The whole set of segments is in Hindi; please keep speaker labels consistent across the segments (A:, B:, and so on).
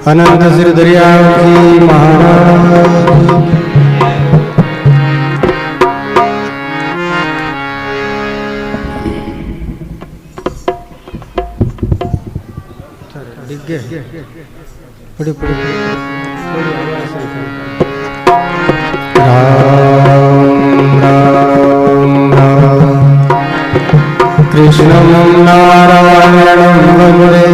A: अनंत श्री दरियावती महाराज। राम राम राम कृष्णं नारायणं वन्दे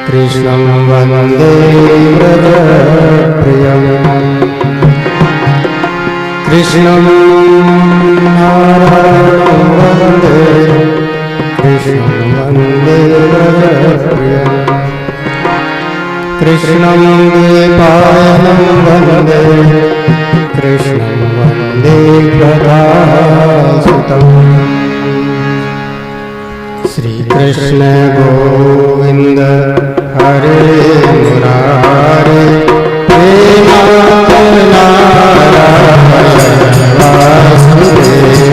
A: कृष्णं वन्दे व्रजप्रियं कृष्णं नारायणं वन्दे कृष्णं वन्दे व्रजप्रियं कृष्णं द्वैपायनं वन्दे कृष्णं वन्दे गदासुतं श्रीकृष्ण गोविंद हरे मुरारे हे नारायण वासुदेवा।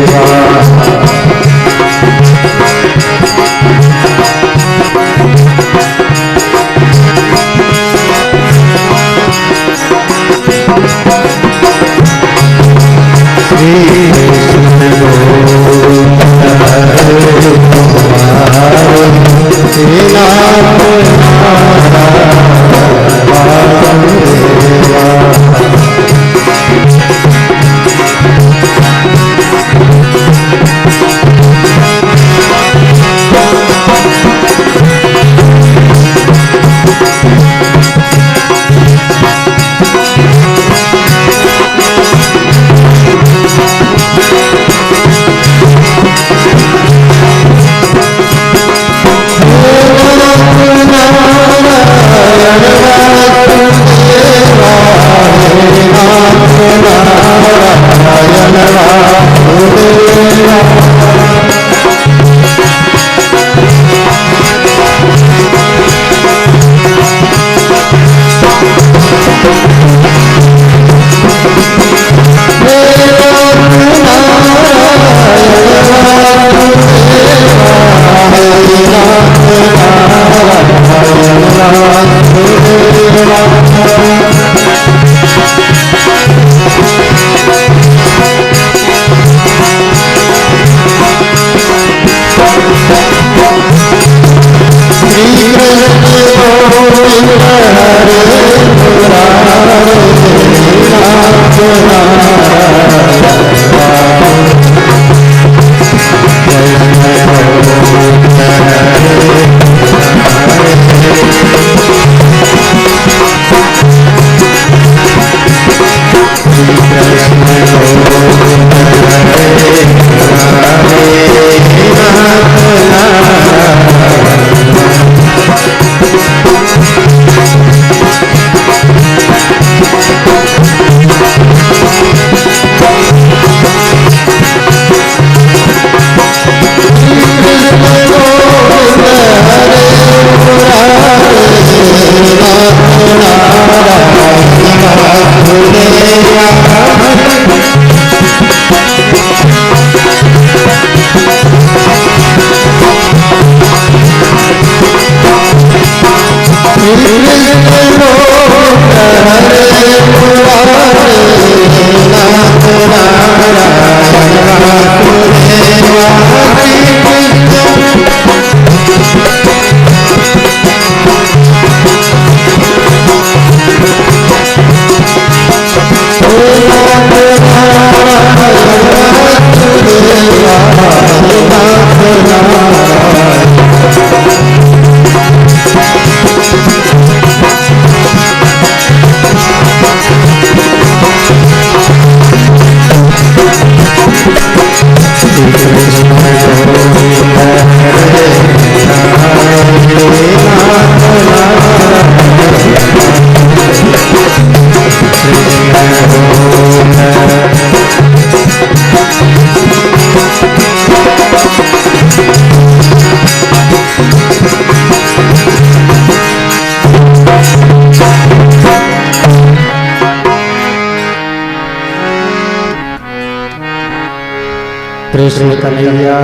A: कृष्ण कन्हैया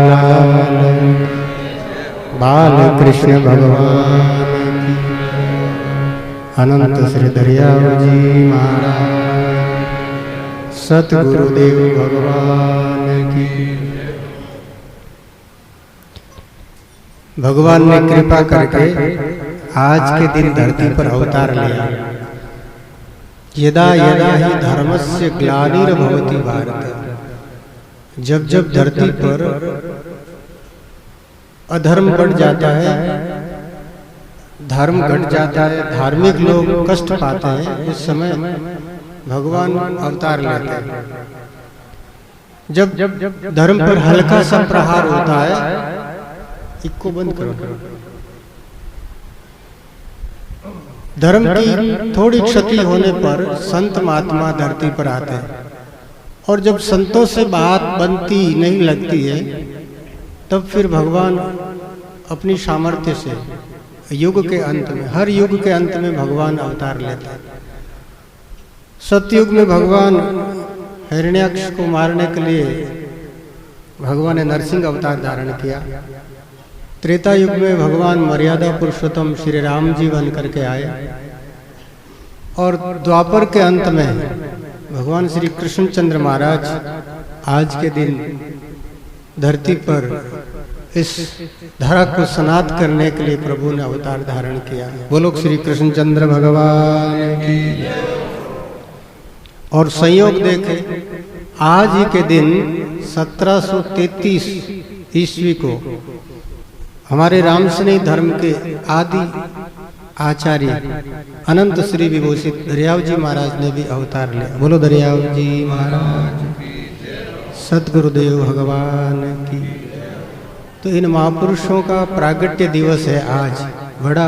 A: लाल बाल कृष्ण भगवान। अनंत श्री दरियाव जी महाराज, सतगुरुदेव भगवान की। भगवान ने कृपा करके आज के दिन धरती पर अवतार लिया। यदा यदा ही धर्मस्य ग्लानिर्भवति भारत, जब जब धरती पर अधर्म बढ़ जाता है, धर्म घट जाता है, धार्मिक लोग कष्ट पाते हैं, उस समय भगवान अवतार लेते हैं। जब धर्म पर हल्का सा प्रहार होता है, इसको बंद करो, धर्म की थोड़ी क्षति होने पर संत महात्मा धरती पर आते हैं, और जब संतों से बात बनती नहीं लगती है, तब फिर भगवान अपनी सामर्थ्य से युग के अंत में, हर युग के अंत में भगवान अवतार लेते हैं। सतयुग में भगवान हिरण्याक्ष को मारने के लिए भगवान ने नरसिंह अवतार धारण किया। त्रेता युग में भगवान मर्यादा पुरुषोत्तम श्री राम जी बन करके आए, और द्वापर के अंत में भगवान श्री कृष्णचंद्र महाराज आज के दिन धरती पर इस धरा को सनात करने के लिए प्रभु ने अवतार धारण किया। बोलो श्री कृष्णचंद्र भगवान की। और संयोग देखे आज ही के दिन 1733 ईस्वी को हमारे रामसनेही धर्म के आदि आचार्य अनंत श्री विभूषित दरियाव जी महाराज ने भी अवतार लिया। बोलो दरियाव जी महाराज, सतगुरुदेव भगवान की। तो इन महापुरुषों का प्रागट्य दिवस है आज, बड़ा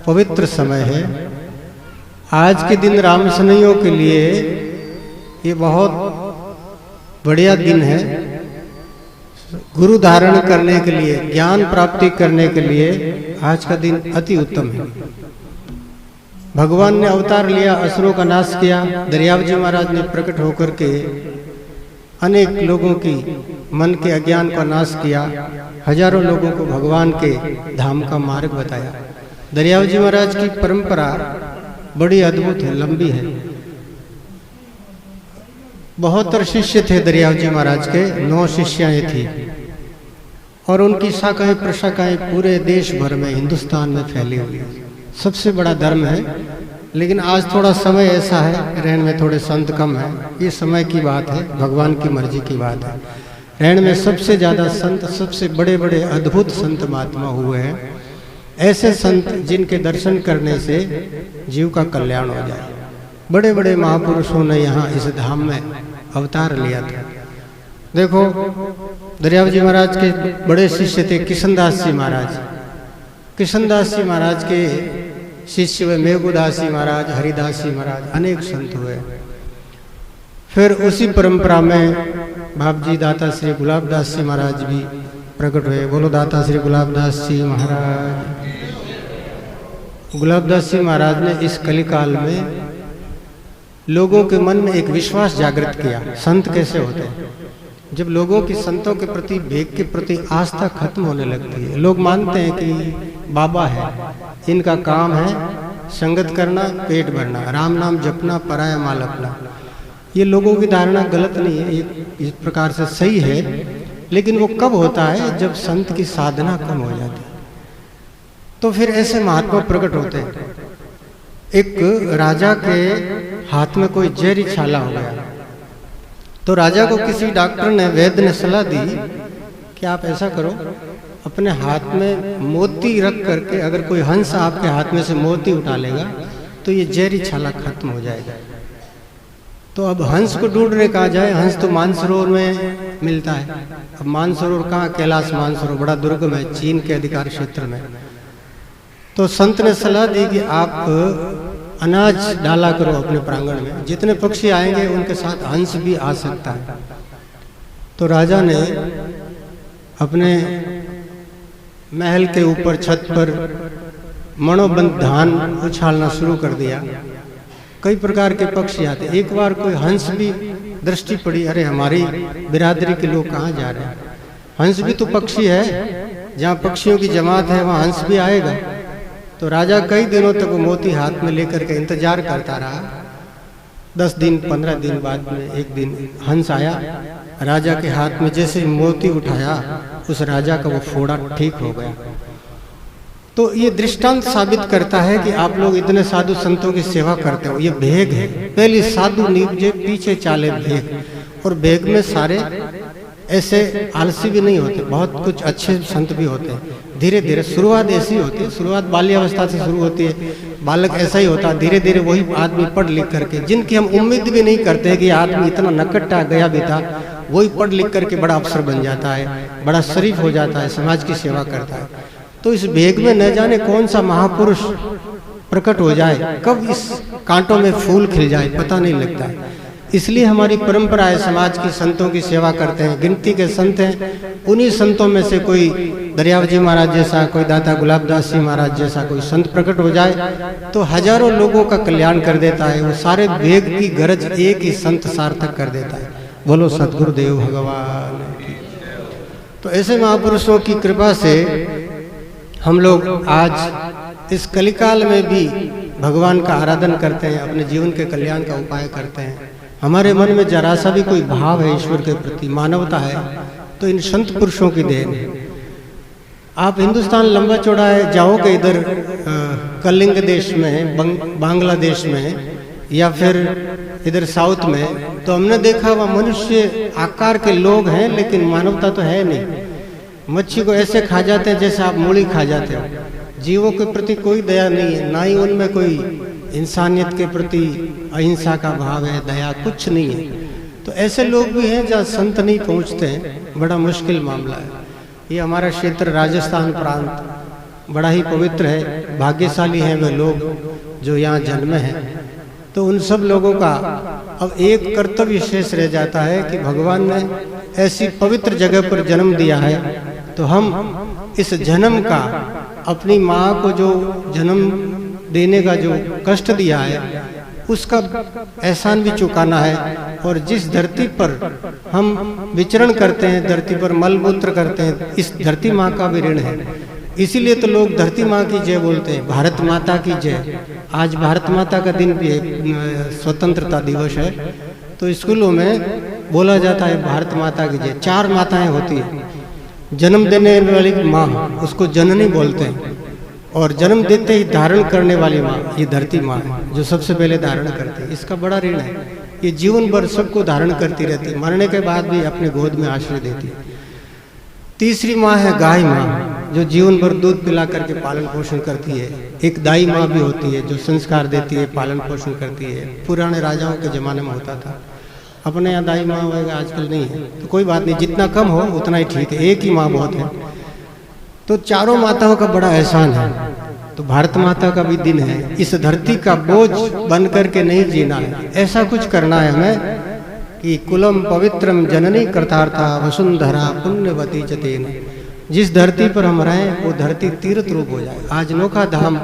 A: पवित्र समय है। आज के दिन रामसनेहियों के लिए ये बहुत बढ़िया दिन है। गुरु धारण करने के लिए, ज्ञान प्राप्ति करने के लिए आज का दिन अति उत्तम है। भगवान ने अवतार लिया, असुरों का नाश किया। दरियाव जी महाराज ने प्रकट होकर के अनेक लोगों की मन के अज्ञान का नाश किया, हजारों लोगों को भगवान के धाम का मार्ग बताया। दरियाव जी महाराज की परंपरा बड़ी अद्भुत है, लंबी है। बहुत शिष्य थे दरियाव जी महाराज के, 9 शिष्याएं थी, और उनकी शाखाएं प्रशाखाएं पूरे देश भर में, हिंदुस्तान में फैली हुई है। सबसे बड़ा धर्म है। लेकिन आज थोड़ा समय ऐसा है, रहन में थोड़े संत कम है। ये समय की बात है, भगवान की मर्जी की बात है। रहन में सबसे ज्यादा संत, सबसे बड़े बड़े अद्भुत संत महात्मा हुए हैं। ऐसे संत जिनके दर्शन करने से जीव का कल्याण हो जाए। बड़े बड़े महापुरुषों ने यहाँ इस धाम में अवतार लिया था। देखो, दरियाव जी महाराज के बड़े शिष्य थे किशनदास जी महाराज। किशनदास जी महाराज के शिष्य हुए मेघुदास जी महाराज, हरिदास जी महाराज, अनेक संत हुए। फिर उसी परंपरा में बाप जी दाता श्री गुलाबदास जी महाराज भी प्रकट हुए। बोलो दाता श्री गुलाबदास जी महाराज। गुलाबदास जी महाराज ने इस कलिकाल में लोगों के मन में एक विश्वास जागृत किया। संत कैसे होते हैं? जब लोगों की संतों के प्रति, भेद के प्रति आस्था खत्म होने लगती है। लोग मानते हैं कि बाबा है, इनका काम है संगत करना, पेट भरना, राम नाम जपना, पराया माल अपना। ये लोगों की धारणा गलत नहीं है, ये इस प्रकार से सही है। लेकिन वो कब होता है? जब संत की साधना कम हो जाती है, तो फिर ऐसे महात्मा प्रकट होते हैं। एक राजा के हाथ में कोई जहरी छाला हो गया, तो राजा को किसी डॉक्टर ने, वैद्य ने सलाह दी कि आप ऐसा करो, अपने हाथ में मोती रख करके, अगर कोई हंस आपके हाथ में से मोती उठा लेगा तो ये जहरी छाला खत्म हो जाएगा। तो अब हंस को ढूंढने कहा जाए, हंस तो मानसरोवर में मिलता है। अब मानसरोवर कहाँ? कैलाश मानसरोवर बड़ा दुर्गम है, चीन के अधिकार क्षेत्र में। तो संत ने सलाह दी कि आप अनाज डाला करो अपने प्रांगण में, जितने पक्षी आएंगे उनके साथ हंस भी आ सकता है। तो राजा ने अपने महल के ऊपर छत पर मनोबंद धान उछालना शुरू कर दिया। कई प्रकार के पक्षी आते। एक बार कोई हंस भी दृष्टि पड़ी, अरे हमारी बिरादरी के लोग कहाँ जा रहे हैं? हंस भी तो पक्षी है, जहाँ पक्षियों की जमात है वहाँ हंस भी आएगा। तो राजा कई दिनों तक वो मोती हाथ में लेकर के इंतजार करता रहा। 10 दिन 15 दिन बाद में एक दिन हंस आया, राजा के हाथ में जैसे मोती उठाया, उस राजा का वो फोड़ा ठीक हो गया। तो ये दृष्टांत साबित करता है कि आप लोग इतने साधु संतों की सेवा करते हो, ये भेग है। पहले साधु निपजे पीछे चाले भेग, और भेग में सारे ऐसे आलसी भी नहीं होते, बहुत कुछ अच्छे संत भी होते हैं। धीरे धीरे शुरुआत ऐसी होती है, शुरुआत बाल्यावस्था से शुरू होती है, बालक ऐसा ही होता है। धीरे धीरे वही आदमी पढ़ लिख करके, जिनकी हम उम्मीद भी नहीं करते कि आदमी इतना नकट्टा गया भी था, वही पढ़ लिख करके बड़ा अफसर बन जाता है, बड़ा शरीफ हो जाता है, समाज की सेवा करता है। तो इस भेग में न जाने कौन सा महापुरुष प्रकट हो जाए, कब इस कांटों में फूल खिल जाए, पता नहीं लगता है। इसलिए हमारी परंपरा है, समाज की संतों की सेवा करते हैं, गिनती के संत हैं। उन्हीं संतों में से कोई दरियावजी महाराज जैसा, कोई दाता गुलाबदास जी महाराज जैसा कोई संत प्रकट हो जाए तो हजारों लोगों का कल्याण कर देता है। वो सारे भेग की गरज एक ही संत सार्थक कर देता है। बोलो सद्गुरुदेव भगवान की। तो ऐसे महापुरुषों की कृपा से हम लोग आज इस कलिकाल में भी भगवान का आराधन करते हैं, अपने जीवन के कल्याण का उपाय करते हैं। हमारे मन में जरा सा भी कोई भाव है ईश्वर के प्रति, मानवता है, तो इन संत पुरुषों की देन है। आप हिंदुस्तान लंबा चौड़ा है, जाओगे इधर कलिंग देश में, बांग्लादेश में, या फिर इधर साउथ में, तो हमने देखा वह मनुष्य आकार के लोग हैं, लेकिन मानवता तो है नहीं। मच्छी को ऐसे खा जाते हैं जैसे आप मूली खा जाते हो। जीवों के प्रति कोई दया नहीं है, ना ही उनमें कोई इंसानियत के प्रति अहिंसा का भाव है, दया कुछ नहीं है। तो ऐसे लोग भी हैं जहाँ संत नहीं पहुँचते हैं, बड़ा मुश्किल मामला है। ये हमारा क्षेत्र राजस्थान प्रांत बड़ा ही पवित्र है, भाग्यशाली हैं वे लोग जो यहाँ जन्मे हैं। तो उन सब लोगों का अब एक कर्तव्य शेष रह जाता है कि भगवान ने ऐसी पवित्र जगह पर जन्म दिया है, तो हम इस जन्म का, अपनी माँ को जो जन्म देने का जो कष्ट दिया है, उसका एहसान भी चुकाना है। और जिस धरती पर हम विचरण करते हैं, धरती पर मलमूत्र करते हैं, इस धरती माँ का भी ऋण है। इसीलिए तो लोग धरती माँ की जय बोलते हैं, भारत माता की जय। आज भारत माता का दिन भी है, स्वतंत्रता दिवस है, तो स्कूलों में बोला जाता है भारत माता की जय। 4 माताएं होती है। जन्म देने वाली माँ, उसको जननी बोलते हैं, और जन्म देते ही धारण करने वाली माँ, ये धरती माँ है, जो सबसे पहले धारण करती है। इसका बड़ा ऋण है। ये जीवन भर सबको धारण करती रहती है, मरने के बाद भी अपने गोद में आश्रय देती है। तीसरी माँ है गाय माँ, जो जीवन भर दूध पिला करके पालन पोषण करती है। एक दाई माँ भी होती है, जो संस्कार देती है, पालन पोषण करती है। पुराने राजाओं के जमाने में होता था, अपने यहाँ दाई माँ वगैरह आजकल नहीं है, तो कोई बात नहीं, जितना कम हो उतना ही ठीक है, एक ही माँ बहुत है। तो चारों माताओं का बड़ा एहसान है। तो भारत माता का भी दिन है। इस धरती का बोझ बन करके नहीं जीना है, ऐसा कुछ करना है हमें कि कुलम पवित्रम जननी कृतार्था वसुंधरा पुण्यवती चतेन। जिस धरती पर हम रहें वो धरती तीर्थ रूप हो जाए। आज नोखा धाम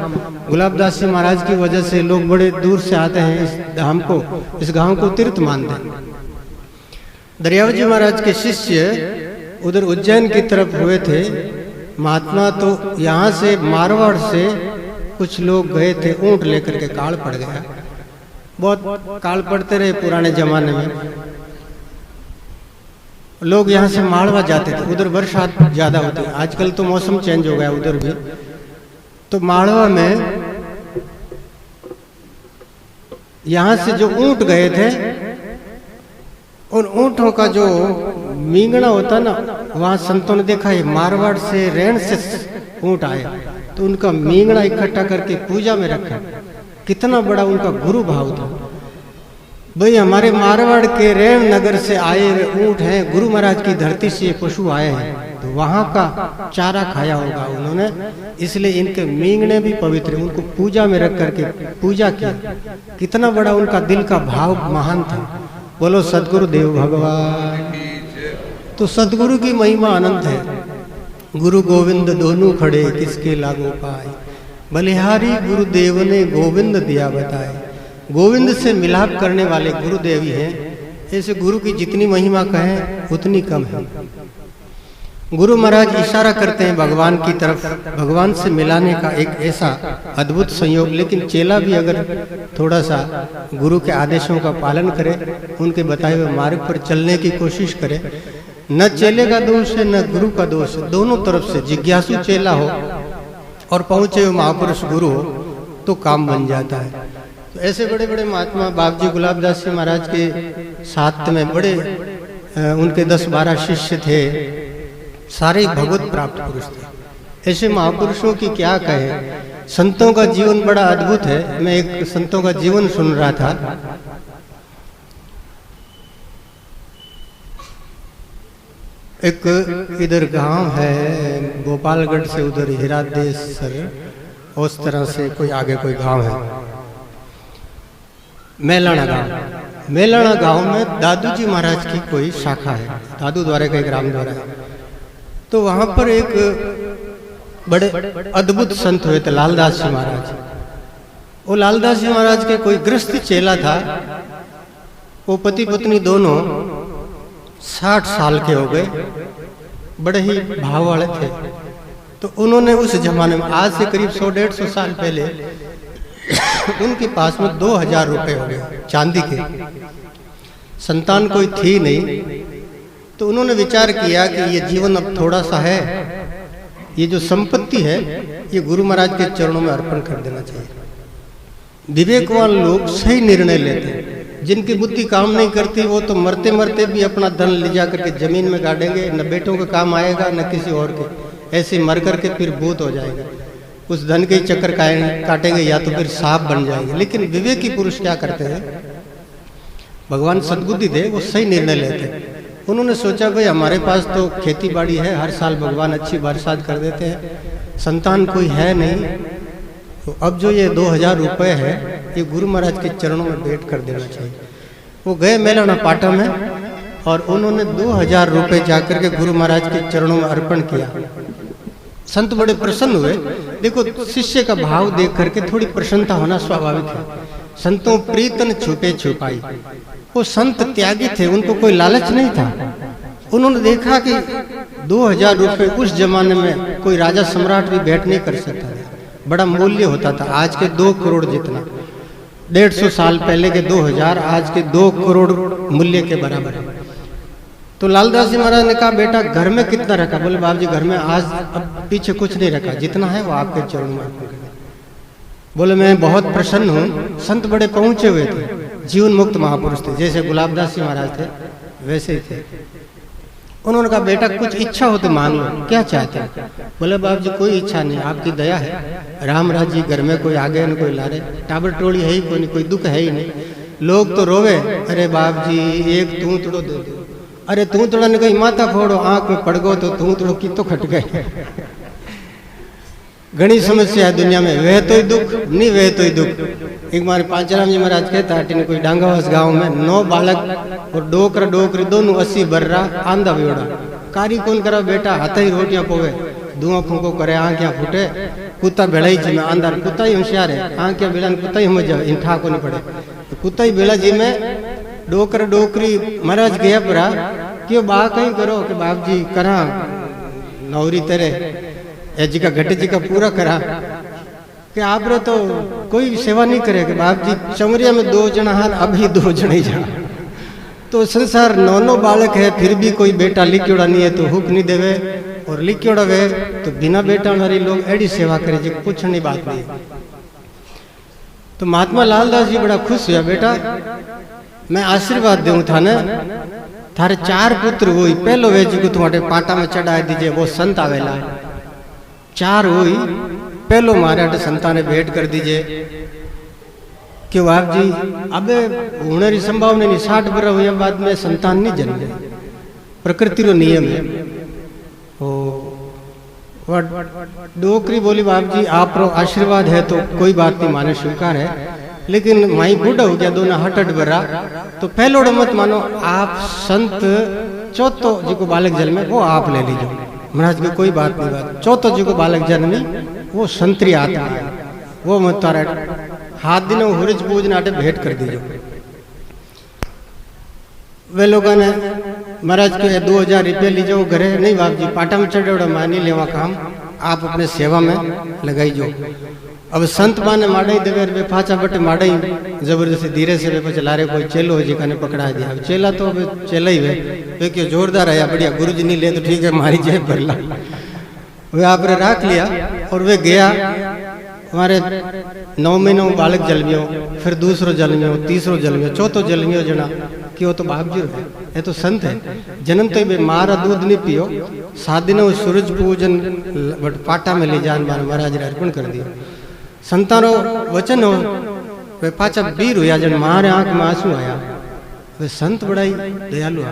A: गुलाबदास जी महाराज की वजह से लोग बड़े दूर से आते हैं, इस धाम को, इस गांव को तीर्थ मानते हैं। दरियावजी महाराज के शिष्य उधर उज्जैन की तरफ हुए थे महात्मा, तो यहाँ से मारवाड़ से कुछ लोग गए थे, ऊंट लेकर के। काल पड़ गया, बहुत काल पड़ते रहे पुराने जमाने में। लोग यहाँ से मालवा जाते थे, उधर वर्षा ज्यादा होती है। आजकल तो मौसम चेंज हो गया उधर भी। तो मालवा में यहाँ से जो ऊंट गए थे, उन ऊंटों का जो मींगना होता ना, वहां संतों ने देखा है मारवाड़ से, रेण से ऊंट आए, तो उनका मींगना इकट्ठा करके पूजा में रखा। कितना बड़ा उनका गुरु भाव था। भाई हमारे मारवाड़ के रेण नगर से आए ऊंट हैं, गुरु महाराज की धरती से पशु आए हैं, तो वहां का चारा खाया होगा उन्होंने, इसलिए इनके मींगने भी पवित्र, उनको पूजा में रख करके पूजा की। कितना बड़ा उनका दिल का भाव महान था। बोलो सदगुरु देव भगवान। तो सदगुरु की महिमा अनंत है। गुरु गोविंद दोनों खड़े किसके लागू पाए, बलिहारी गुरुदेव ने गोविंद दिया बताए। गोविंद से मिलाप करने वाले गुरुदेव ही हैं। ऐसे गुरु की जितनी महिमा कहें उतनी कम है। गुरु महाराज इशारा करते हैं भगवान की तरफ, भगवान से मिलाने का एक ऐसा अद्भुत संयोग। लेकिन चेला भी अगर थोड़ा सा गुरु के आदेशों का पालन करे, उनके बताए हुए मार्ग पर चलने की कोशिश करे, न चेले का दोष है न गुरु का दोष है, दोनों तरफ से जिज्ञासु चेला हो और पहुंचे हुए महापुरुष गुरु हो तो काम बन जाता है। तो ऐसे बड़े बड़े महात्मा बाबू जी गुलाबदास जी महाराज के साथ में बड़े उनके 10-12 शिष्य थे, सारे भगवत प्राप्त पुरुष थे। ऐसे महापुरुषों की क्या कहे, संतों का जीवन बड़ा अद्भुत है। मैं एक संतों का जीवन सुन रहा था। एक इधर गांव है गोपालगढ़ से उधर हिरादेसर, उस तरह से कोई आगे कोई गांव है, मेलाना गांव। मेलाना गांव में दादू जी महाराज की कोई शाखा है, दादू द्वारा का एक राम द्वारा है। तो वहां पर एक बड़े अद्भुत संत हुए थे लालदास जी महाराज। वो लालदास जी महाराज के कोई गृहस्थ चेला था, वो पति पत्नी दोनों 60 साल के हो गए, बड़े ही भाव वाले थे। तो उन्होंने उस जमाने में, आज से करीब 100-150 साल पहले, उनके पास में 2000 रुपए हो गए चांदी के। संतान कोई थी नहीं, तो उन्होंने विचार किया कि ये जीवन अब थोड़ा सा है, ये जो संपत्ति है ये गुरु महाराज के चरणों में अर्पण कर देना चाहिए। विवेकवान लोग सही निर्णय लेते हैं, जिनकी बुद्धि काम नहीं करती वो तो मरते मरते भी अपना धन ले जा करके जमीन में गाड़ेंगे, न बेटों का काम आएगा न किसी और के, ऐसे मर करके फिर भूत हो जाएगा, उस धन के ही चक्कर काटेंगे या तो फिर सांप बन जाएंगे। लेकिन विवेकी पुरुष क्या करते हैं, भगवान सद्बुद्धि दे, वो सही निर्णय लेते हैं। उन्होंने सोचा भाई हमारे पास तो खेती बाड़ी है, हर साल भगवान अच्छी बरसात कर देते हैं, संतान कोई है नहीं, तो अब जो ये 2000 रुपए है ये गुरु महाराज के चरणों में भेंट कर देना चाहिए। वो गए मेलाना पाटा में और उन्होंने 2000 रुपए जाकर के गुरु महाराज के चरणों में अर्पण किया। संत बड़े प्रसन्न हुए। देखो, शिष्य का भाव देख करके थोड़ी प्रसन्नता होना स्वाभाविक है। संतों प्रीतन छुपे छुपाई, वो संत त्यागी थे, उनको कोई लालच नहीं था। उन्होंने देखा कि 2000 रुपए उस जमाने में कोई राजा सम्राट भी भेंट नहीं कर सकता, बड़ा मूल्य होता था, आज के 2 करोड़ जितना। 150 साल पहले के 2000 आज के 2 करोड़ मूल्य के बराबर है। तो लालदास जी महाराज ने कहा, बेटा घर में कितना रखा? बोले बाबू जी घर में आज अब पीछे कुछ नहीं रखा, जितना है वो आपके चरणों में अर्पण कर। बोले मैं बहुत प्रसन्न हूँ। संत बड़े पहुंचे हुए थे, जीवन मुक्त महापुरुष थे, जैसे गुलाबदास जी महाराज थे वैसे ही थे। उन्होंने कहा बेटा कुछ इच्छा हो तो मांग लो, क्या चाहते हैं? बोले बाबू जी कोई इच्छा नहीं, आपकी दया है, रामराज जी घर में कोई आगे न कोई लारे, टाबर टोली है ही कोई नहीं, कोई दुख है ही नहीं, लोग तो रोवे, अरे बाबू जी एक तूतड़ो दे दो, अरे तूतड़ा ने कहीं माथा फोड़ो, आंख में पड़ गो तो तूतड़ो की तो खट गए। घनी समस्या है दुनिया में, वह तो ही दुख नहीं वह तो ही दुख। एक बार पांचराम जी महाराज कहता है कोई डांगावास गांव में 9 बालक और डोकरा डोकरी दोनों 80 बर्रा आंधा बेड़ा, कारी कौन करा बेटा, हाथ ही रोटियां पोवे, धुआं फूको करे, आंखियां फूटे, कुत्ता भेड़ा ही जी में अंदर, कुत्ता ही होशियार है, आंखियां बेड़ा कुत्ता ही मजा इंठा को नहीं पड़े, तो कुत्ता ही बेड़ा जी में डोकरा डोकरी महाराज गया परा क्यों बा कहीं करो कि बाप जी करा नौरी तेरे जी का घटे जी का पूरा करा कि आप रे तो कोई सेवा नहीं करे कि बाप जी चमरिया में 2 जना हान अभी 2 जने जा, तो संसार 9 बालक है फिर भी कोई बेटा लिखियोड़ा नहीं है तो हुक नहीं देवे, और लिखियोड़ा वे तो बिना बेटा वाली लोग एडी सेवा करे जी पूछने बात नहीं। तो महात्मा लालदास जी बड़ा खुश हुआ, बेटा मैं आशीर्वाद दूं था न, थारे 4 पुत्र हुई, पहलो वे जी को तुम्हारे पाटा में चढ़ा दीजिए, वो संत आवेला, 4 हुई, पहलो मारे संतान भेंट कर दीजिए। क्यों आप जी अबे होने की संभावना नहीं, 60 वर्ष हुए बाद में संतान नहीं जन्मे, प्रकृति रो नियम है। ओ डोकरी बोली बाप जी आप रो आशीर्वाद है तो कोई बात नहीं, माने स्वीकार है, लेकिन माई बूढ़ा हो गया दोनों हट बरा, तो पहलोड़ मत मानो, आप संत चौथो जी को बालक जन्मे वो आप ले लीजिए। महाराज की कोई बात नहीं, बात चौथो जी को बालक जन्मी वो संतरी आत्मा है, वो मत तारा हाथ दिन हुरज पूज नाटे भेंट कर दीजिए। वे लोगों ने महाराज के 2000 रुपया ली जाओ घरे, नहीं बाप जी पाटा में चढ़े मानी लेवा काम आप अपने सेवा में लगाई जो। अब संत माने माड़ाई देवे वे फाचा बटे माड़ाई जबरदस्ती धीरे से वे चला रहे, कोई चेलो जी का ने पकड़ा दिया। अब चेला तो चेला ही वे क्यों जोरदार आया बढ़िया, गुरु जी नहीं ले तो ठीक है मारी जाए भरला। वे आपने राख लिया और वे गया। हमारे 9 महीनों बालक जलमियो, फिर दूसरो जलमियो, तीसरो जलमियो, चौथो जलमियो जना कि वो तो बाप जी है, ये तो संत है। जन्म तो बे मारा दूध नहीं पियो, 7 दिनों सूरज पूजन पाटा में ले जान मारे महाराज ने अर्पण कर दिया। संतानो वचन हो वे पाचा बीर हुआ जन मारे आंख में आंसू आया। वे संत बड़ाई दयालु आ,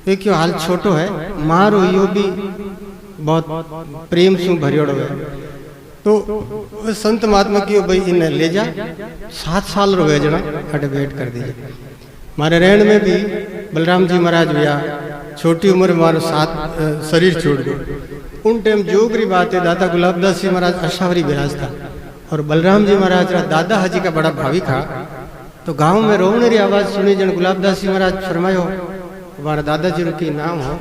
A: वे क्यों हाल छोटो है मारो यो भी बहुत प्रेम से भरियोड़ो है। तो संत महात्मा क्यों भाई इन्हें ले जा, 7 साल रो गए जना अटे वेट कर दीजिए। मारे रहन में भी बलराम जी महाराज भैया छोटी उम्र में मारो 7 शरीर छोड़ गए। उन टाइम जोगरी बात है, दादा गुलाबदास जी महाराज अशावरी विराज था और बलराम जी महाराज दादा हाजी का बड़ा भावी था। तो गांव में रोवने री आवाज सुनी जन गुलाबदास जी महाराज फरमायो हमारा दादाजी की नाम हो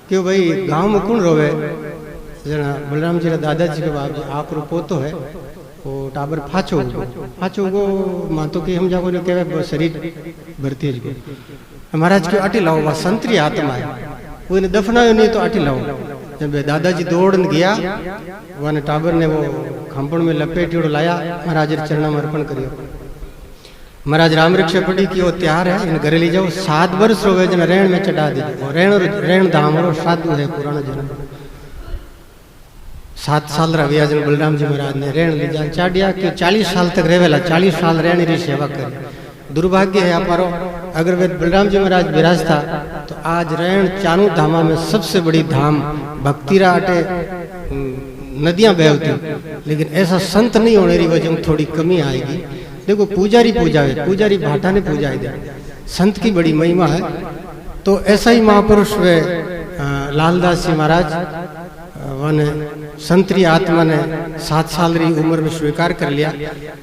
A: क्यों भाई गांव में कौन रोवे जना बलराम जी दादाजी के बाप जी आप रो पोतो है वो टाबर फाचो गो माँ तो कि हम जाको जो कहे शरीर भरती है महाराज के अटी लाओ वह संतरी आत्मा है वो इन्हें दफनायो नहीं तो अटी लाओ। जब दादाजी दौड़न गया वन टाबर ने वो खंपड़ में लपेटी और लाया, महाराज चरणा में अर्पण करियो। महाराज राम रक्षा पड़ी की वो तैयार है इन घरे ले जाओ। 7 वर्ष हो गए जन रेण में चढ़ा दीजिए। रेण धाम और साधु है पुराना जन्म। 7 साल रविया जन बलराम जी महाराज ने रेण ले जा चाड़िया कि 40 साल तक रहेला, 40 साल रेण री सेवा करे। दुर्भाग्य है हमारो अगर वे बलराम जी महाराज विराज था तो आज रेण चानू धामा में सबसे बड़ी धाम भक्तिरा अटे नदियां बहती, लेकिन ऐसा संत नहीं होने की वजह थोड़ी कमी आएगी। देखो पुजारी पूजा है, पुजारी भाटा ने पूजा है, संत की बड़ी महिमा है। तो ऐसा ही महापुरुष वे लालदास जी महाराज वन संतरी आत्मा ने 7 साल री उम्र में स्वीकार कर लिया।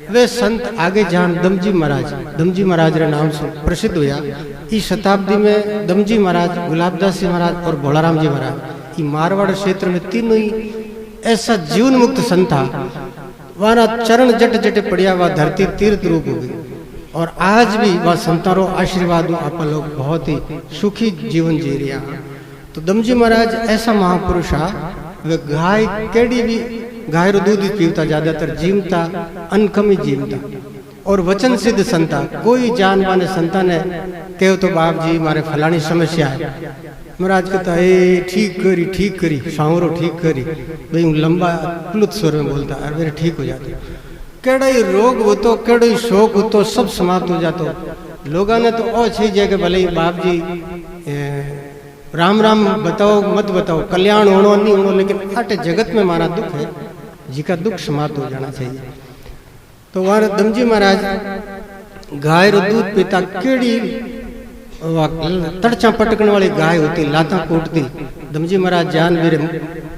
A: वे संत आगे जान दमजी महाराज रे नाम से प्रसिद्ध हुआ। इस शताब्दी में दमजी महाराज, गुलाबदास जी महाराज और भोलाराम जी महाराज ये मारवाड़ क्षेत्र में तीनों ही ऐसा जीवन मुक्त संत था। वहां चरण जट जटे पड़िया वह धरती तीर्थ रूप हो गई और आज भी वह संतारो आशीर्वाद आप लोग बहुत ही सुखी जीवन जी रहा। तो दमजी महाराज ऐसा महापुरुष है, वे गाय केड़ी भी गाय रो दूध पीवता, ज्यादातर जीवता अनकमी जीवता और वचन सिद्ध संता। कोई जान माने संता ने कहो तो बाप जी मारे फलानी समस्या है, महाराज कहता है ठीक करी सांवरो ठीक करी भाई लंबा प्लुत स्वर में बोलता और मेरे ठीक हो जाते। केड़ा ही रोग हो तो केड़ा ही शोक हो तो सब समाप्त हो जातो। लोगा ने तो और छह जगह भले बाप जी राम राम बताओ मत बताओ, कल्याण होनो नहीं होनो, लेकिन अटे जगत में मारा दुख है जिका दुख समाप्त हो जाना चाहिए। तो वहां दमजी महाराज गाय रो दूध पीता, केड़ी तड़चा पटकन वाली गाय होती, लाता कूटती। दमजी महाराज जान मेरे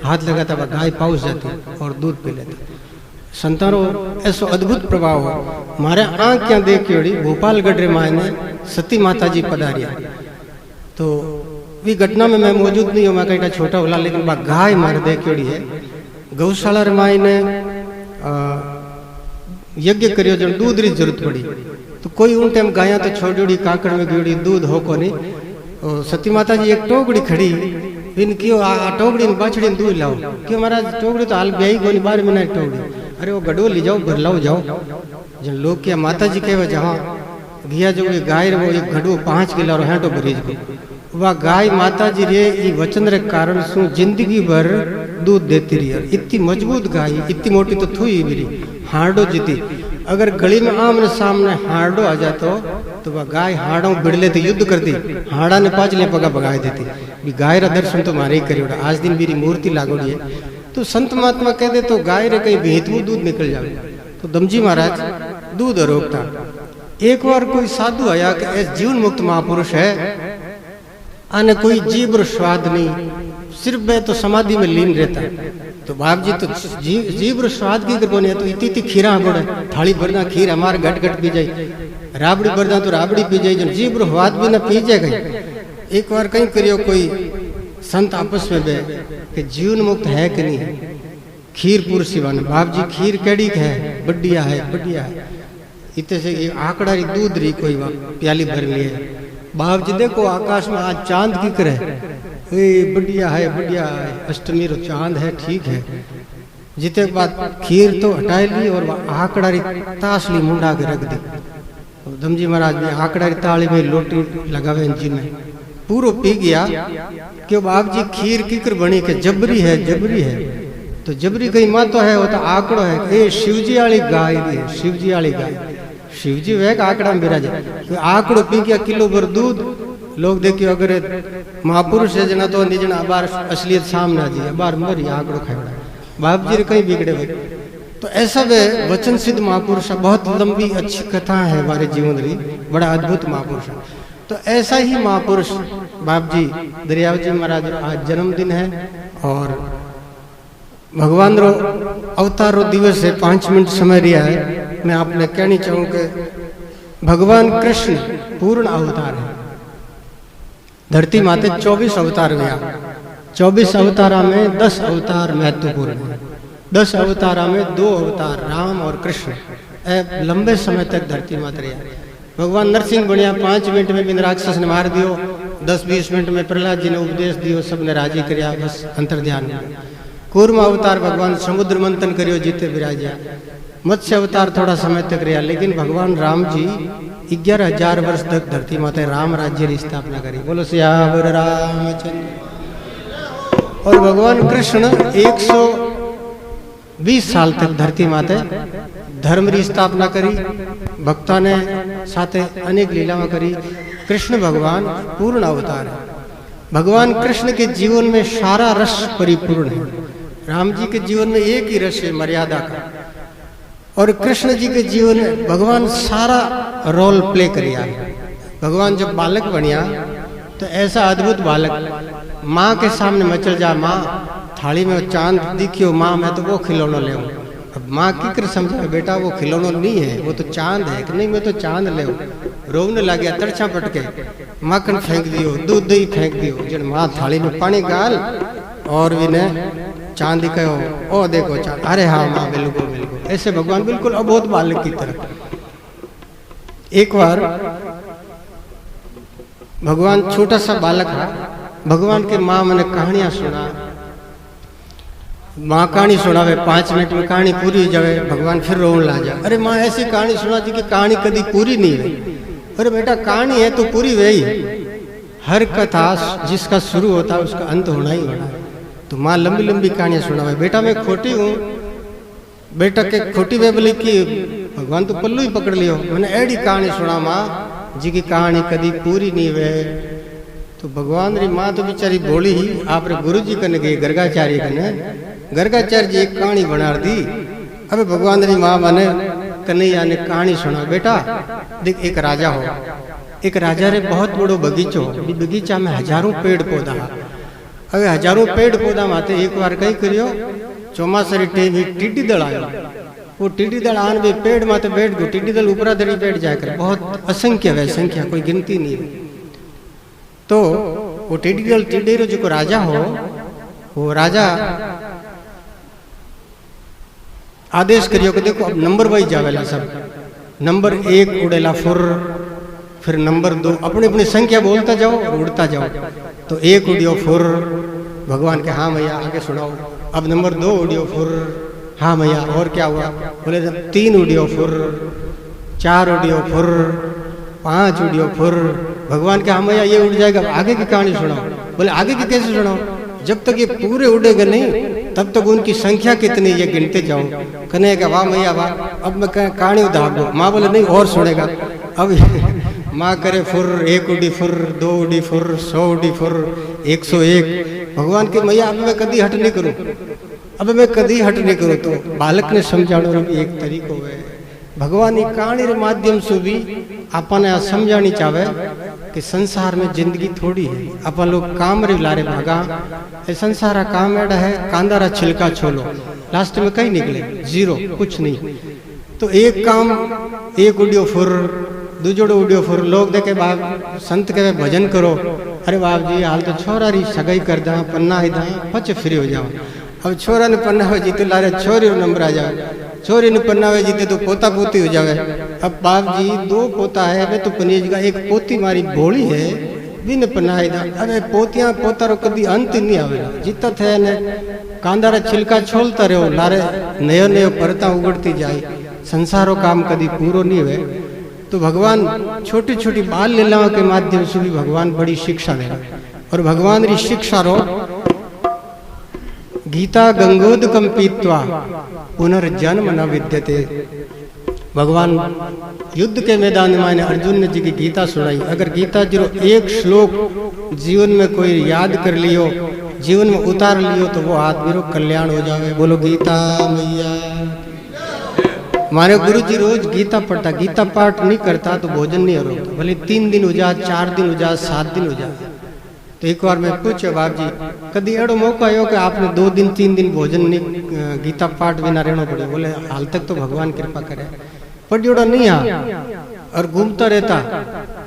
A: हाथ लगाता वह गाय पाउस जाती और दूध पी लेती। संतारो ऐसो अद्भुत प्रभाव हो। मारे आंख क्या देखी भोपालगढ़ रे मायने सती माता जी पधारिया। तो वी घटना में मैं मौजूद नहीं हूँ, मैं कहीं छोटा होला, लेकिन वह गाय मारे देखी है। गौशाला रे मायने यज्ञ करियो जन दूध री जरूरत पड़ी तो कोई उन टाइम गाया तो छोड़ी काकड़ में गिड़ी दूध हो को नहीं। सती माता जी एक टोकड़ी खड़ी इन क्यों आ टोकड़ी ने बाछड़ी ने दूध लाओ क्यों महाराज टोकड़ी तो हाल ब्याई को 12 महीना टोकड़ी, अरे वो गडो ले जाओ घर लाओ जाओ। जन लोग क्या माता जी कहे जहाँ घिया जो गाय वो एक घड़ो 5 किलो रो हेटो भरीज को वह गाय माता जी रे वचन रे कारण सु जिंदगी भर दूध देती रही। इतनी मजबूत गाय, इतनी मोटी तो थी मेरी हार्डो जीती। अगर गली में आमने सामने हार्डो आ जातो तो वह गाय हाड़ों बिड़ले तो युद्ध करती, हाड़ा ने पांचले पगा भगा देती। गाय रा दर्शन तो मारे ही करियो। आज दिन मेरी मूर्ति लागोड़ी है तो संत महात्मा कह दे तो गाय रे कहीं भेतवू दूध निकल जाए। तो दमजी महाराज दूध रोकता। एक बार कोई साधु आया कि ऐसे जीवन मुक्त महापुरुष है, आने कोई जीव रो स्वाद नहीं, सिर्फ वह तो समाधि में लीन रहता। तो बाप जी तो जीव रो स्वाद की करबो ने तो इतनी खीरा बड़े थाली भरना खीर हमारे घट घट पी जाए, राबड़ी भरना तो राबड़ी पी जाए, जीव रो स्वाद भी ना पी जाए। एक बार कहीं करियो कोई संत आपस में बे कि जीवन मुक्त है कि नहीं। खीरपुर सिवान बाप जी खीर केड़ी है, बढ़िया है बढ़िया है। इतने से आंकड़ा री दूध री कोई प्याली भर लिए। बाप जी देखो आकाश में आज चांद की करे, बढ़िया है, अष्टमी रो चांद है, ठीक है। जिते बाद खीर तो हटाई ली और आंकड़ा री तासली मुंडा के रख दी। धमजी महाराज ने आंकड़ा री ताली में लोटी लगावे जी में पूरो पी गया। क्यों बाप जी खीर किकर बनी के जबरी है, जबरी है। तो जबरी कहीं माँ तो है, वो तो आंकड़ो है। ये शिवजी वाली गाय है, शिवजी वाली गाय। शिवजी वह आंकड़ा में बिराजे। तो आंकड़ो पी गया किलो भर दूध। लोग देखियो अगर महापुरुष है जना तो निजना अबार असलियत सामने आ जी, अबार मरी आंकड़ो खावड़ा। बाप जी रे कहीं बिगड़े हुए। तो ऐसा वे वचन सिद्ध महापुरुष, बहुत लंबी अच्छी कथा है हमारे जीवन री, बड़ा अद्भुत महापुरुष। तो ऐसा ही महापुरुष बाप जी दरियाव जी महाराज आज जन्मदिन है और भगवान रो अवतार रो दिवस है। 5 मिनट समय रिया है। मैं आपने कहनी चाहूँ कि भगवान कृष्ण पूर्ण अवतार है। धरती माते 24 अवतार हुआ। 24 अवतारा में 10 अवतार महत्वपूर्ण है। 10 अवतारा में 2 अवतार राम और कृष्ण लंबे समय तक धरती माते रहा। भगवान नरसिंह बनिया 5 मिनट में बिन राक्षस ने मार दियो। 10-20 मिनट में प्रहलाद जी ने उपदेश दियो, सबने राजी करिया, बस अंतर ध्यान। कूर्म अवतार भगवान समुद्र मंथन करियो जीते विराजा। मत्स्य अवतार थोड़ा समय तक रहा, लेकिन भगवान राम जी 11,000 वर्ष तक धरती माते राम राज्य की स्थापना करी। बोलो सियावर रामचंद्र। और भगवान कृष्ण 120 साल तक धरती माते धर्म की स्थापना करी। भक्ता ने साथे अनेक लीलाएं करी। कृष्ण भगवान पूर्ण अवतार है। भगवान कृष्ण के जीवन में सारा रस परिपूर्ण है। राम जी के जीवन में एक ही रस है, मर्यादा का। और कृष्ण जी के जीवन में भगवान सारा रोल प्ले करिया। भगवान जब बालक बनिया तो ऐसा अद्भुत बालक, माँ के सामने मचल जा, माँ थाली में चांद दिखियो, माँ मैं तो वो खिलौना ले। अब माँ की कर समझा बेटा वो खिलौना नहीं है, वो तो चांद है। कि नहीं मैं तो चांद ले। रोने लग गया, तरछा पटके माखन फेंक दियो, दूध दही फेंक दियो। जन माँ थाली में पानी गाल और विने चांदी कहो, ओ देखो चांद। अरे हाँ माँ बिल्कुल बिल्कुल। ऐसे भगवान बिल्कुल अबोध बालक की तरह। एक बार भगवान छोटा सा बालक है। भगवान के माँ मैंने कहानियां सुना। माँ कहानी सुनावे, 5 मिनट में कहानी पूरी हो जाए, भगवान फिर रोने ला जा। अरे माँ ऐसी कहानी सुना जी कि कहानी कभी पूरी नहीं हुई। अरे बेटा कहानी है तो पूरी वही। हर कथा जिसका शुरू होता है उसका अंत होना ही होना है। तो माँ लंबी लंबी कहानियां सुनावे। बेटा मैं खोटी हूँ, बेटा के खोटी वे बोली कि भगवान तो पल्लू ही पकड़ लियो। मैंने एडी कहानी सुना माँ जी की कहानी कभी पूरी नहीं हुए। तो भगवान री माँ तो बेचारी बोली ही, आप गुरु जी कने गई गर्गाचार्य कने। गर्गाचार्य जी एक कहानी बना दी। अबे भगवान री माँ माने कन्हैया ने कहानी सुना। बेटा देख, एक राजा हो, एक राजा रे बहुत बड़ो बगीचो। बगीचा में हजारों पेड़ पौधा। अबे हजारों पेड़ पौधा माते एक बार कई करियो, चौमासरी टेम टिड्डी दल आयो। वो टिड्डी दल आन भी पेड़ माते बैठ गो। टिड्डी दल ऊपरा दड़ी बैठ जाए कर, बहुत असंख्य है, संख्या कोई गिनती नहीं। तो वो टिड्डी दल टिड्डी रो जो राजा हो, वो राजा आदेश करियो कि देखो अब नंबर वाइज जावेला सब। नंबर 1 उड़ेला फुर, फिर नंबर 2 अपनी अपनी संख्या बोलता जाओ और उड़ता जाओ। तो 1 उड़ियो फुर, भगवान के हाँ भैया आगे सुनाओ। अब नंबर 2 उड़ियो फुर, हाँ भैया और क्या हुआ? बोले 3 उड़ियो फुर, 4 उड़ियो फुर, 5 उड़ियो फुर। भगवान के हाँ भैया ये उड़ जाएगा, आगे की कहानी सुनाओ। बोले आगे की कैसे सुनाओ? जब तक ये पूरे उड़ेगा नहीं तब तक उनकी संख्या कितनी ये गिनते जाओ। कहने का वाह भैया वाह, अब मैं कहानी उधार दो। माँ बोले नहीं और सुनेगा। अब माँ करे फुर, 1 उड़ी फुर, 2 उड़ी फुर, 100 उड़ी फुर, 101। भगवान के मैया अब मैं कभी हट नहीं करूँ, अब मैं कभी हट नहीं करूँ। तो बालक ने समझाने भी एक तरीको है। भगवान की कहानी के माध्यम से भी अपन समझानी चाहे कि संसार में जिंदगी थोड़ी है। अपन लोग काम रे लारे भागा, संसार का काम एड़ा है, कांदारा छिलका छोलो, लास्ट में कहीं निकले जीरो, कुछ नहीं। तो एक काम 1 उड़ियो फुर, दूजोड़ो उड़ियो फुर। लोग देखे बाप संत के भजन करो, अरे बाप जी हाल तो छोरा री सगाई कर दा पन्ना ही दा पच फ्री हो जाओ। अब छोरा ने पन्ना हो जीते लारे छोरी नंबर आ जाए, छोरी ने पन्ना हो जीते तो पोता पोती हो जावे। अब बाप जी 2 पोता है, वे तो पनीज का एक पोती मारी भोली है बिन पन्ना दा। अरे पोतिया पोता रो कभी अंत नहीं आवे, जीता थे ने कांदारा छिलका छोलता रहो, लारे नयो नयो परता उगड़ती जाए, संसारो काम कभी पूरो नहीं हुए। तो भगवान छोटी छोटी बाल लीलाओं के माध्यम से भी भगवान बड़ी शिक्षा दे, और भगवान री शिक्षा रो गीता गंगोदकम पीत्वा पुनर्जन्म न विद्यते। भगवान युद्ध के मैदान में मैंने अर्जुन ने जी की गीता सुनाई। अगर गीता जी रो एक श्लोक जीवन में कोई याद कर लियो, जीवन में उतार लियो, तो वो आदमी रो कल्याण हो जावे। बोलो गीता मैया। हमारे गुरु जी रोज गीता पढ़ता, गीता पाठ नहीं करता तो भोजन नहीं हो रहा, भले 3 दिन हो जा, 4 दिन हो जा, 7 दिन हो जा। तो एक बार मैं पूछे बाप जी कभी एड़ो मौका आयो कि आपने 2 दिन 3 दिन भोजन नहीं गीता पाठ बिना रहना पड़े? बोले हाल तक तो भगवान कृपा करे, पर जोड़ा नहीं आ और घूमता रहता,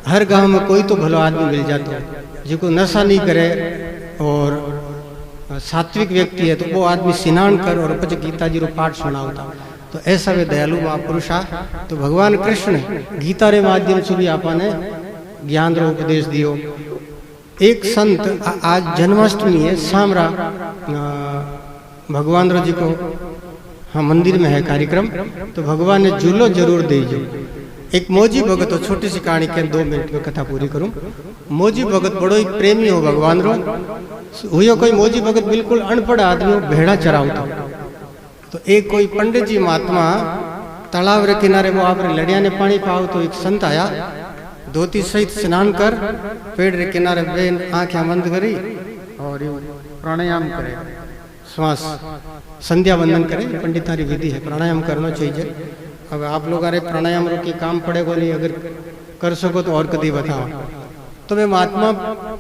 A: हर गांव में कोई तो भलो आदमी मिल जाता जिसको नशा नहीं करे और सात्विक व्यक्ति है, तो वो आदमी स्नान कर और कुछ गीता जी रो पाठ सुनावता। तो ऐसा वे दयालु महापुरुष आ। तो भगवान कृष्ण गीता रे माध्यम से भी आपने ज्ञान रो उपदेश दियो। एक संत आज जन्माष्टमी है, सामरा भगवान रो जी को हाँ मंदिर में है कार्यक्रम, तो भगवान ने झूलो जरूर दीजो। एक मौजी भगत हो, छोटी सी कहानी के 2 मिनट में कथा पूरी करूं। मौजी भगत बड़ो ही प्रेमी हो भगवान रो। हुयो कोई मौजी भगत बिल्कुल अनपढ़ आदमी हो, भेड़ा चरावता। तो एक कोई पंडित जी महात्मा तालाब रे किनारे वो आप लड़िया ने पानी पाओ, तो एक संत आया, धोती सहित स्नान कर पेड़ रे किनारे बेन आंखें बंद करी और प्राणायाम करे, श्वास संध्या वंदन करे, पंडितारी विधि है, प्राणायाम करना चाहिए। अब आप लोग अरे प्राणायाम रो की काम पड़ेगा नहीं, अगर कर सको तो और कभी बताओ। तो वे महात्मा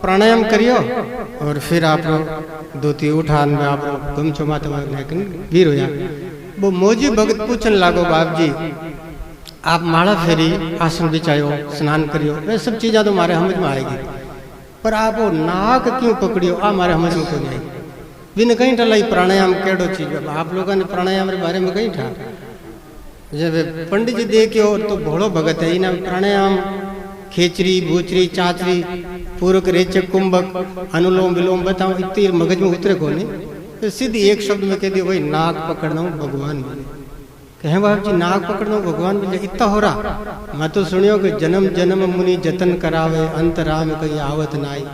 A: प्राणायाम करियो और फिर आप धोती उठान में आप गमछो माथे लेकिन गिर हो जा। वो मौजी भगत पूछन लागो बाप जी आप माला फेरी, आसन बिछायो, स्नान करियो, वे सब चीज़ें तो हमारे समझ में आएगी, पर आप वो नाक क्यों पकड़ियो आ हमारे समझ में क्यों नहीं आएगी। बिन कहीं टलाई प्राणायाम केड़ो चीज, आप लोगों ने प्राणायाम के बारे में कहीं ठा जब पंडित जी देखियो तो भोड़ो भगत है, इन्हें प्राणायाम खेचरी भूचरी चाचरी पूरक रेचक कुंभक अनुलोम विलोम बताओ, इतनी मगज में उतरे को नहीं। तो सीधी एक शब्द में कह दियो भाई नाक पकड़ना हूँ भगवान मिले। कहे बाप जी नाक पकड़ना हूँ भगवान मिले, इतना हो रहा। मैं तो सुनियो कि जन्म जन्म मुनि जतन करावे अंतराम कहीं आवत नाई।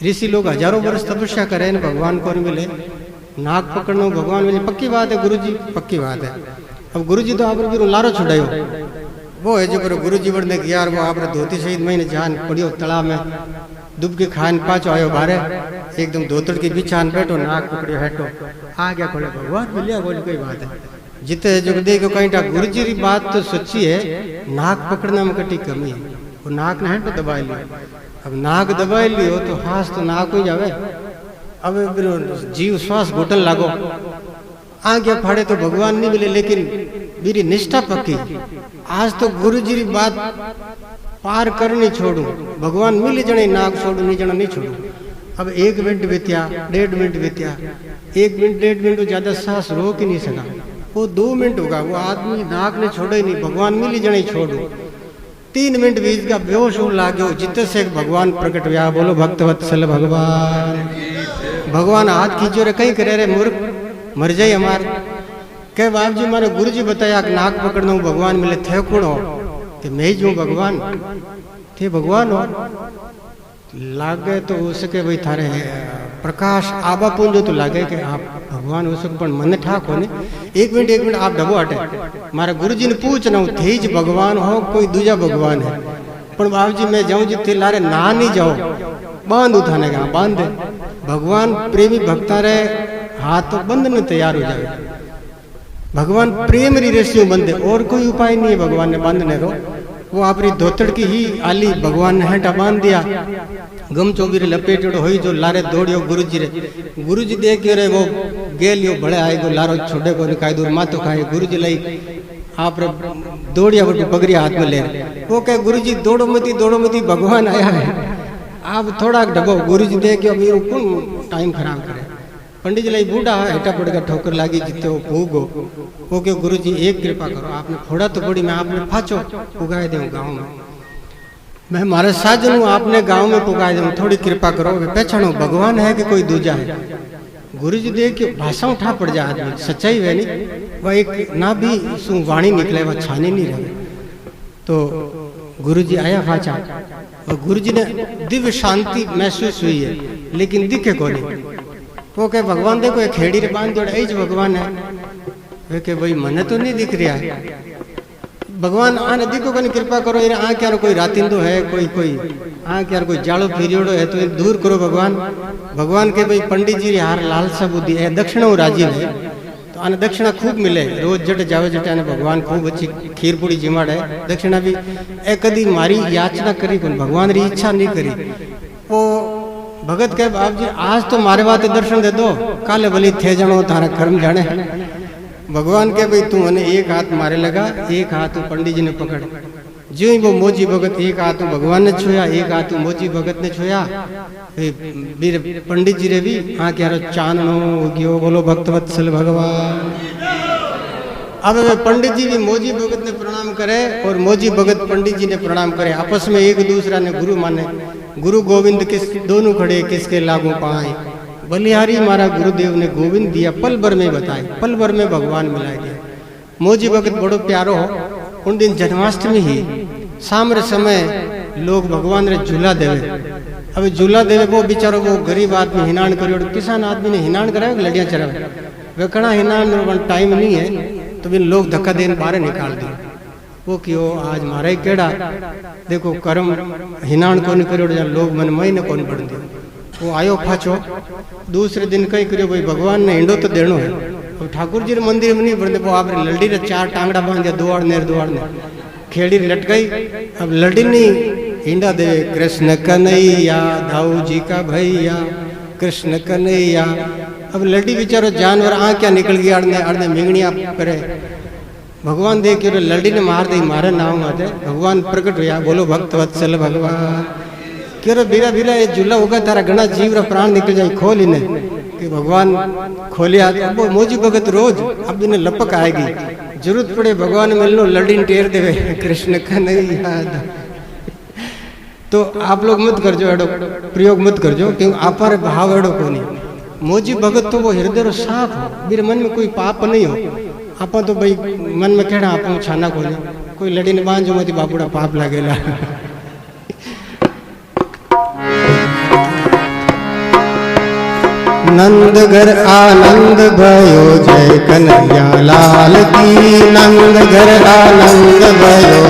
A: ऋषि लोग हजारों वर्ष तपस्या करे भगवान को नहीं मिले, नाक पकड़ना हूँ भगवान मिले। पक्की बात है गुरु जी, पक्की बात है। अब गुरु जी तो आप लारो छुड़ायो वो है जो पर गुरु जी बढ़ने की यार वो आप धोती सहित महीने जान पड़ियो तालाब में डूब के खान पाचो आयो बारे एकदम धोतड़ के बिछान बैठो नाक पकड़ियो हैटो आ गया खोले भगवान मिलिया बोली कोई बात है जिते जो देखो कहीं गुरु जी की बात तो सच्ची है, नाक पकड़ना में कटी कमी है। वो नाक ने हैटो दबाई लियो, अब नाक दबाई लियो तो हाथ तो नाक हो जावे। अब जीव श्वास घुटन लागो आ गया फाड़े तो भगवान नहीं मिले, लेकिन मेरी निष्ठा पक्की आज तो गुरु जी की बात पार करनी छोड़ू, भगवान मिले जने नाक छोड़ू नहीं जना नहीं छोड़ू। अब 1 मिनट बीत्या 1.5 मिनट बीत्या, 1 मिनट 1.5 मिनट ज्यादा सांस रोक ही नहीं सका। वो 2 मिनट होगा वो आदमी नाक ने छोड़े नहीं, भगवान मिली जने छोड़ू। 3 मिनट बीत गया बेहोश हो लागो, जिते से भगवान प्रकट हुआ। बोलो भक्तवत्सल भगवान। भगवान हाथ खींचो रे कहीं करे रे मूर्ख मर जाए हमार। कह बाप जी मारे गुरु जी बताया नाक पकड़ना हूँ भगवान मिले, थे कौन हो? कि मैं ही हूँ भगवान, थे भगवान हो। लागे तो हो सके भाई थारे प्रकाश आबा पूंजो तो लागे कि आप भगवान हो सके, पर मन ठाक हो नहीं। 1 मिनट आप डबो हटे मारे गुरु जी ने पूछना हूँ थे ज भगवान हो कोई दूजा भगवान है? पर बाप जी मैं जाऊँ जितने लारे ना नहीं जाओ बांध उठाने का बांध दे। भगवान प्रेमी भक्ता रे हाथ तो बंधने तैयार हो जाए। भगवान प्रेम री रेस्यू बंधे और कोई उपाय नहीं है भगवान ने बांधने रो। वो आपरी धोतड़ की ही आली भगवान ने हेठा बांध दिया, गमछो भी लपेटो हुई जो लारे दौड़ियो गुरु जी रे। गुरु जी देख रे वो गेलियो बड़े आए गो लारो छोड़े को निकाय दूर मातो खाए। गुरु जी लाई आप दौड़िया बटू पगड़िया हाथ में ले। वो कहे गुरु जी दौड़ो मती भगवान आया है। आप थोड़ा डबो गुरु जी दे के अभी कौन टाइम खराब करे। पंडित जी लाई बूढ़ा है हेटा पड़ गया ठोकर लागी जितने वो भूगो वो क्यों गुरु जी एक कृपा करो आपने फोड़ा तो बड़ी मैं आपने फाचो पुगाए दे गाँव में मैं महाराज साजन हूँ आपने गाँव में पुगाए दे थोड़ी कृपा करो पहचानो भगवान है कि कोई दूजा है। गुरु जी देख के भाषा उठा पड़ जा आदमी सच्चाई है नहीं वह एक ना भी सु वाणी निकले वह छाने नहीं रहे। तो गुरु जी आया फाचा और गुरु जी ने दिव्य शांति महसूस हुई है लेकिन दिखे को नहीं। वो कहे भगवान देखो एक खेड़ी रे बांध जोड़े ऐज भगवान है वे के भाई मने तो नहीं दिख रहा है भगवान आने दिखो कहीं कृपा करो यार आ क्या कोई रातिंदो है कोई आ क्या कोई जाड़ो पीरियडो है तो दूर करो भगवान। भगवान के भाई पंडित जी हार लालसा बुद्धि है दक्षिणा राजी है तो आने दक्षिणा खूब मिले रोज जट जावे जट आने भगवान खूब अच्छी खीर पूड़ी जिमाड़ है दक्षिणा भी ए कदी मारी याचना करी भगवान री इच्छा नहीं करी। वो भगत कहे बाप जी आज तो मारे वाते दर्शन दे दो काले भली थे जनो तारा कर्म जाने। भगवान के भाई तू मने एक हाथ मारे लगा एक हाथ पंडित जी ने पकड़ जो ही वो मोजी भगत एक हाथ भगवान ने छुया एक हाथ मोजी भगत ने छुया पंडित जी रे भी हाँ क्या चांदनो गयो बोलो भक्तवत्सल भगवान। अब वे पंडित जी भी मोजी भगत ने प्रणाम करे और मोजी भगत पंडित जी ने प्रणाम करे आपस में एक दूसरा ने गुरु माने। गुरु गोविंद किस दोनों खड़े किसके लागू पाए बलिहारी हमारा गुरुदेव ने गोविंद दिया पल भर में बताए पल भर में भगवान मिला दिया। मोजी भगत बड़ो प्यारो उन दिन जन्माष्टमी ही सामरे समय लोग भगवान रे झूला देवे। अब झूला देवे वो बेचारो वो गरीब आदमी हिनान करियो किसान आदमी ने हिनान कराया लड़ियां चरावे वे कणा हिनान टाइम नहीं है तो भी लोग धक्का देने बाहर निकाल दिए। वो क्यों आज मारा ही केड़ा देखो कर्म हिनान को नहीं करियो लोग मन महीने को नहीं बढ़ दियो। वो आयो फाचो दूसरे दिन कहीं करियो भाई भगवान ने हिंडो तो देनो है। अब ठाकुर जी मंदिर में नहीं बढ़ते वो आप लड़ी रे चार टांगड़ा बांध दिया दोड़ खेड़ी लटकाई। अब लड़ी नहीं हिंडा दे कृष्ण कन्हैया दाऊ जी का भैया कृष्ण कन्हैया। अब लड़ी बेचारो जानवर आ क्या निकल गया अड़ने मिंगनिया करे भगवान देख के लड़ी ने मार दी मारे नाव आते भगवान प्रकट हुआ बोलो भक्त वत्सल भगवान क्यों बीरा बीरा ये झूला होगा तारा घना जीव रा प्राण निकल जाए खोल इन्हें कि भगवान खोलिया। अब वो मोजी भगत रोज अब इन्हें लपक आएगी जरूरत पड़े भगवान मिलनो लड़ी टेर देवे कृष्ण का नहीं याद। तो आप लोग मत करजो एडो प्रयोग मत करजो क्योंकि आप भाव एडो को नहीं। मोजी भगत तो वो हृदय रो साफ हो मेरे मन में कोई पाप नहीं हो। आप तो भाई मन में कहना आप छाना को कोई लड़ी ने बांध जो मत बापूड़ा पाप लागेला। नंद घर आनंद भयो जय कन्हैया लाल की नंद घर आनंद भयो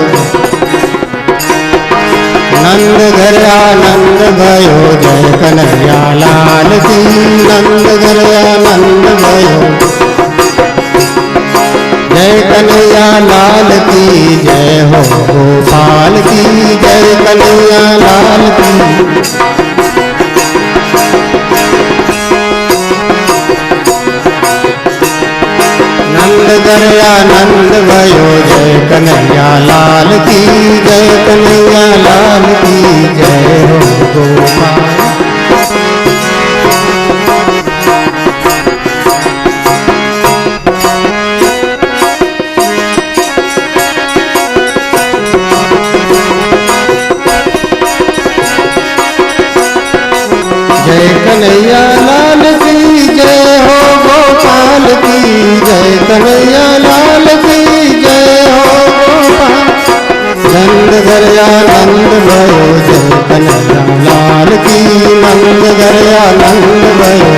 A: नंद घर आनंद भयो जय कन्हैया लाल की नंद घर आनंद भयो जय कन्हैया लाल की जय हो गोपाल की जय कन्हैया लाल की। नंद घर आनंद भयो जय कन्हैया लाल की जय कन्हैया लाल की जय हो गोपाल। जय कन्हैया लाल की जय हो गोपाल की जय कन्हैया लाल की जय हो गोपाल। नंद घर आनंद भयो जय कन्हैया लाल की नंद घर आनंद भयो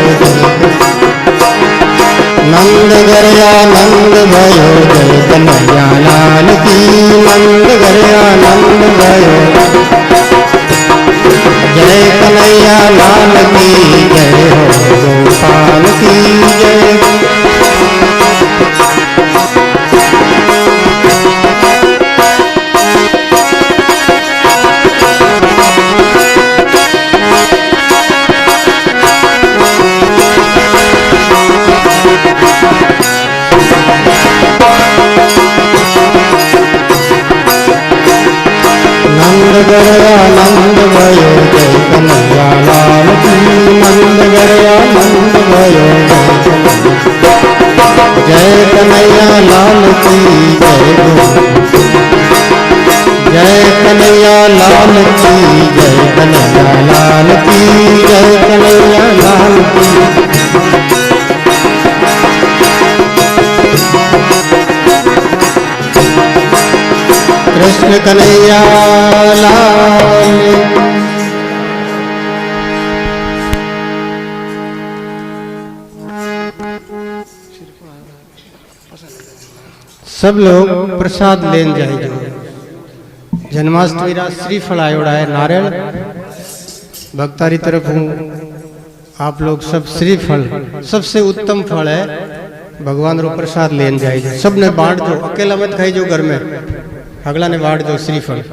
A: नंद घर आनंद भयो जय कन्हैया लाल की नंद घर आनंद भयो जय कन्हैया लाल की जय हो गोपाल की जय। नंद गया नंद भयो जय कन्हैया लाल की नंद गया नंद भयो जय कन्हैया लाल की जय कन्हैया लाल की जय कन्हैया लाल की जय कन्हैया लाल की। कृष्ण कन्हैया लाल। सब लोग प्रसाद लेन जाएंगे। जन्माष्टमी रात श्रीफल आयोड़ा है नारियल भक्तारी तरफ हूँ। आप लोग सब श्रीफल सबसे उत्तम फल है भगवान रो प्रसाद लेन जाएंगे। सब ने बांट दो, अकेला मत खाई जो घर में, अगला ने बांट दो श्रीफल।